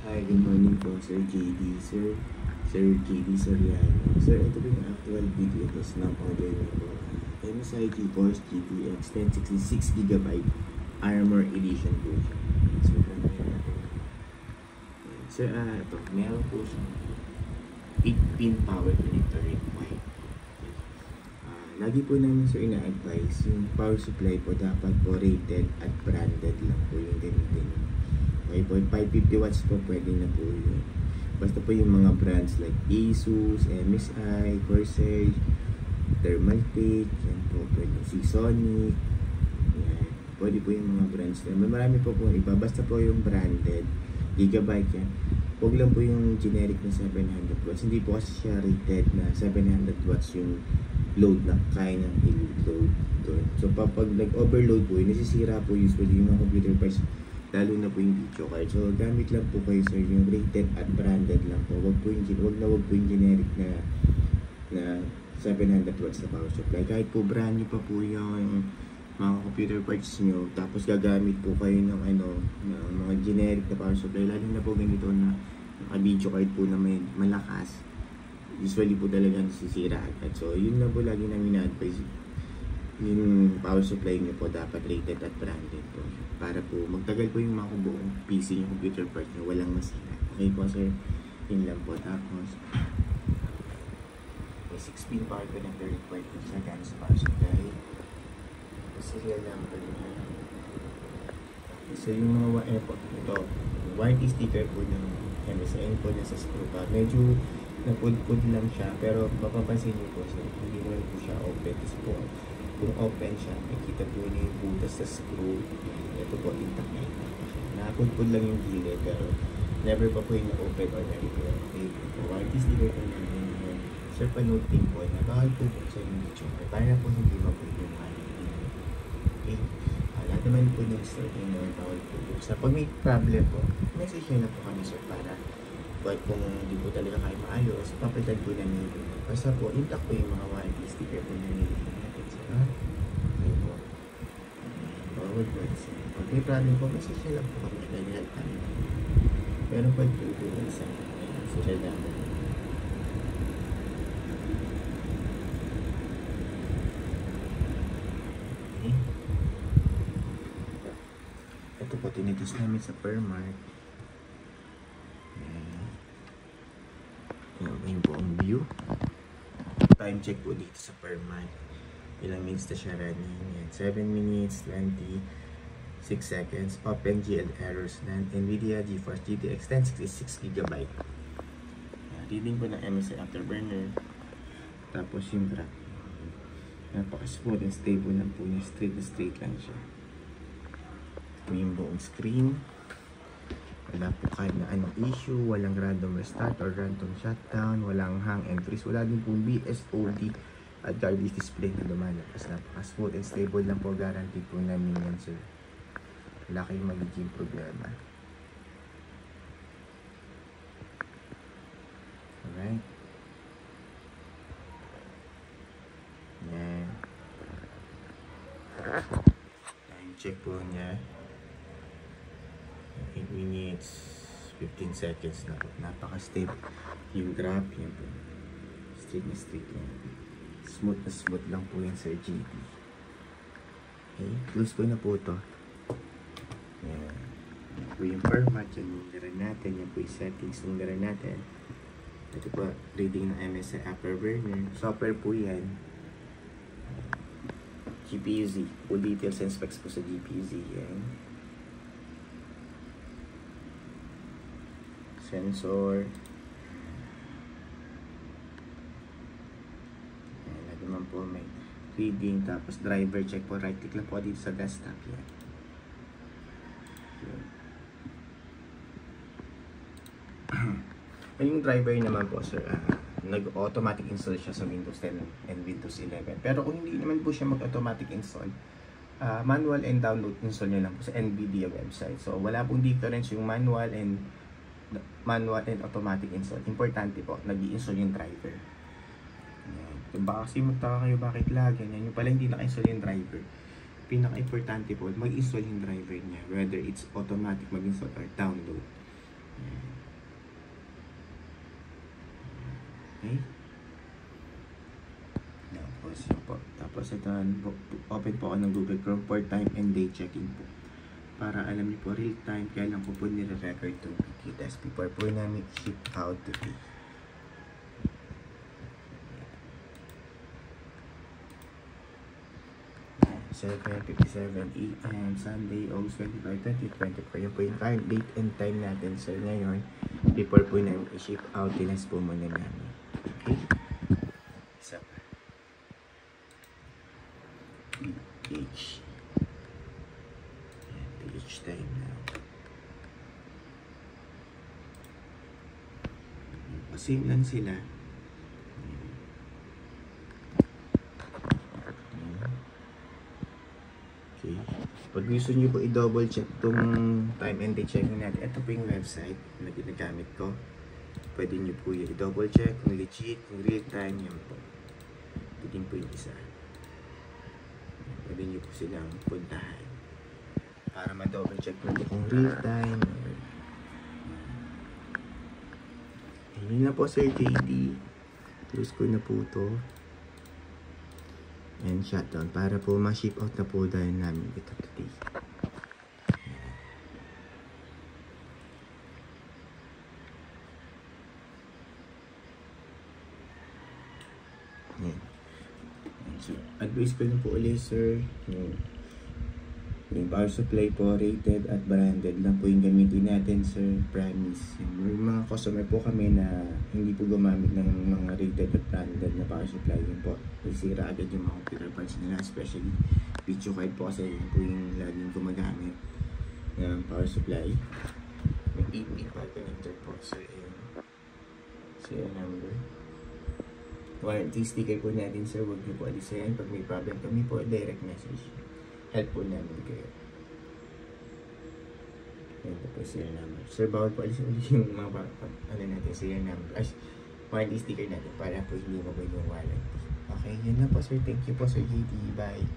Hi, good morning po, Sir JD. Sir JD Soriano. Sir, ito po yung actual video test ng order niyo po. MSI GeForce GTX 1066GB Armor Edition po siya. So, Sir, ito, meron po siyang 8-pin power connector required. Lagi po namin sir ina-advise yung power supply po dapat po rated at branded lang po yung gamitin. Okay po, 550 watts po pwede na po yun. Basta po yung mga brands like Asus, MSI, Corsair, Thermaltake, yan po, pwede Seasonic, yan. Pwede po yung mga brands na. Marami po po iba, basta po yung branded, gigabyte yan. Huwag lang po yung generic na 700 watts. Hindi po kasi siya rated na 700 watts yung load na kaya ng i-load doon. So, pag nag-overload po, nasisira po usually yung mga computer parts, lalo na po yung video card. So, gamit lang po kayo sir, yung rated at branded lang po. Wag po yung generic na 700 watts na power supply. Kahit po brand new pa po yung mga computer parts nyo, tapos gagamit po kayo ng ng mga generic na power supply, lalo na po ganito na video card po na may malakas, usually po talaga nasisira agad. So, yun na po lagi namin na-advise. Yung power supply nyo po dapat rated at branded po. Para po magtagal po yung mga buong PC, yung computer part nyo, walang masira. Okay po sir, yun lang po. Tapos, may 6-pin power connector required po sa gamit sa power supply. Serial number nyo. So, yung mga ito, warranty sticker po ng MSI po na sa screw pa. Medyo napudpud lang siya, pero mapapansin niyo po sir, hindi naman po siya open. Kasi po, kung open siya, makita po niyo yung butas sa screw. Ito po, intact na intact pa siya. Napudpud lang yung gilid, pero never pa po yung na-open or na-repair. Okay, warranty sticker po namin yun. Sir, panoting po, nabawal po po sa yung video. Para po hindi mapud yung okay. Lahat naman po ng store yung mga bawal po. So, pag may problem po, message nyo na po kami sir para kahit kung hindi po talaga kayo maayos, papalitan po namin yun. Basta po, intact po yung mga warranty sticker po namin natin sir. Okay po. Forward po sir. Pag may problem po, message nyo lang po kami na ganyan kami. Pero pag po po sa social number. Ito po, tinitis namin sa Permart. Yung buong view. Time check po dito sa Permart. Ilang minutes na siya running. 7 minutes, 26 seconds. OpenGL errors na NVIDIA GeForce GTX 1066GB. Reading po ng MSI Afterburner. Tapos yung track. Napaka-smooth and stable lang po niya. Straight na straight lang siya. Yung buong screen, wala po kahit na anong issue, walang random restart or random shutdown, walang hang and freeze, wala din pong BSOD at garbage display na lumalabas. Napaka-smooth and stable lang po, guarantee po namin yan sir. Wala kayong magiging problema. Alright. Yan. Time check po niya. 8 minutes, 15 seconds na po. Napaka-stable. Yung graph, yan po. Straight na straight yan. Smooth na smooth lang po yan sa GT. Okay, close ko na po ito. Yan. Yan po yung format, yan yung laro natin. Yan po yung settings ng laro natin. Ito po, reading ng MSI Afterburner. Software po yan. GPU-Z. Full details and specs po sa GPU-Z. Yan. Sensor. Ayan, lagi naman po may reading. Tapos driver check po. Right click lang po dito sa desktop. Yan. Yung driver naman po sir, nag-automatic install siya sa Windows 10 and Windows 11. Pero kung hindi naman po siya mag-automatic install, manual and download install nyo lang po sa NVIDIA website. So wala pong difference yung manual and automatic install. Importante po, nag-i-install yung driver. Yan. Baka kasi magtaka kayo bakit lag, yan. Yung pala hindi naka-install yung driver. Pinaka-importante po, mag-install yung driver niya. Whether it's automatic mag-install or download. Yan. Okay? Tapos yun po. Tapos ito, open po ako ng Google Chrome for time and date checking po. Para alam niyo po real time, kaya lang po nire-record itong video test before po namin ship out today. So, 7:57 AM, Sunday, August 25, 2024. Yun po yung current date and time natin. So, ngayon, before po namin i-ship out, tinas po muna namin. Okay? So, PH. PH time now. Same lang sila. Okay. Pag gusto nyo po i-double check itong time and date checking natin, ito po yung website na ginagamit ko. Pwede nyo po yung i-double check kung legit, kung real time, yun po. Ito din po yung isa. Pwede nyo po silang puntahan para ma-double check nyo kung real time. Yun na po, Sir JD. Close ko na po ito. And shutdown para po ma-ship out na po dahil namin ito today. Yan. So, advice ko na po ulit, sir. Yung power supply po, rated at branded lang po yung gamitin natin, sir. Promise. Yung mga customer po kami na hindi po gumamit ng mga rated at branded na power supply, yun po. Isira agad yung mga computer parts nila, especially video card po kasi yun po yung laging gumagamit ng power supply. May 8-pin power connector po, sir. Serial number. Warranty sticker po natin, sir. Huwag niyo po alisin. Pag may problem kami po, direct message. Help po namin kayo. Yan po serial number. Sir, bawal po alisin ulit yung mga natin, serial number. Ay, warranty sticker natin para po hindi mabay yung warranty. Okay, yun na po, sir. Thank you po, Sir JD. Bye.